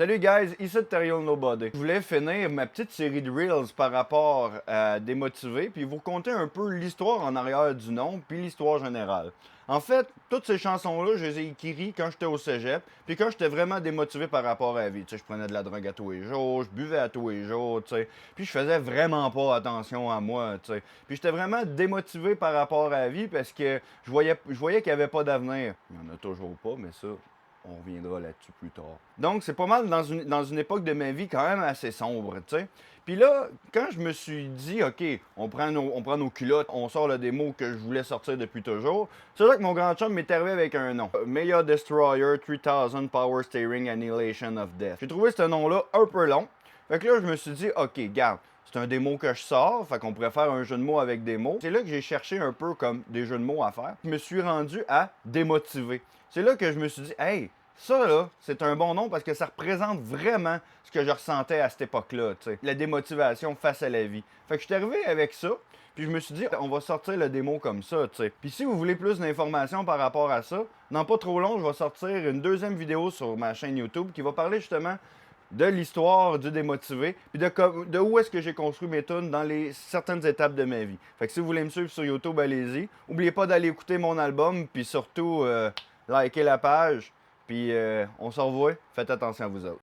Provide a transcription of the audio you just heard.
Salut guys, ici Terrial Nobody. Je voulais finir ma petite série de Reels par rapport à Démotivé, puis vous raconter un peu l'histoire en arrière du nom, puis l'histoire générale. En fait, toutes ces chansons-là, je les ai écrites quand j'étais au cégep, puis quand j'étais vraiment démotivé par rapport à la vie. Tu sais, je prenais de la drogue à tous les jours, je buvais à tous les jours, tu sais, puis je faisais vraiment pas attention à moi, tu sais. Puis j'étais vraiment démotivé par rapport à la vie parce que je voyais qu'il n'y avait pas d'avenir. Il n'y en a toujours pas, mais ça, on reviendra là-dessus plus tard. Donc, c'est pas mal dans une époque de ma vie quand même assez sombre, tu sais. Puis là, quand je me suis dit, OK, on prend nos culottes, on sort le démo que je voulais sortir depuis toujours, c'est là que mon grand chum m'est arrivé avec un nom. Maya Destroyer 3000 Power Steering Annihilation of Death. J'ai trouvé ce nom-là un peu long. Fait que là, je me suis dit, OK, garde, c'est un démo que je sors, fait qu'on pourrait faire un jeu de mots avec des mots. C'est là que j'ai cherché un peu comme des jeux de mots à faire. Je me suis rendu à démotiver. C'est là que je me suis dit, hey, ça là, c'est un bon nom parce que ça représente vraiment ce que je ressentais à cette époque-là, tu sais. La démotivation face à la vie. Fait que je suis arrivé avec ça, puis je me suis dit, on va sortir le démo comme ça, tu sais. Puis si vous voulez plus d'informations par rapport à ça, dans pas trop long, je vais sortir une deuxième vidéo sur ma chaîne YouTube qui va parler justement de l'histoire du démotivé, puis de où est-ce que j'ai construit mes tunes dans certaines étapes de ma vie. Fait que si vous voulez me suivre sur YouTube, allez-y. N'oubliez pas d'aller écouter mon album, puis surtout, liker la page, puis on se revoit. Faites attention à vous autres.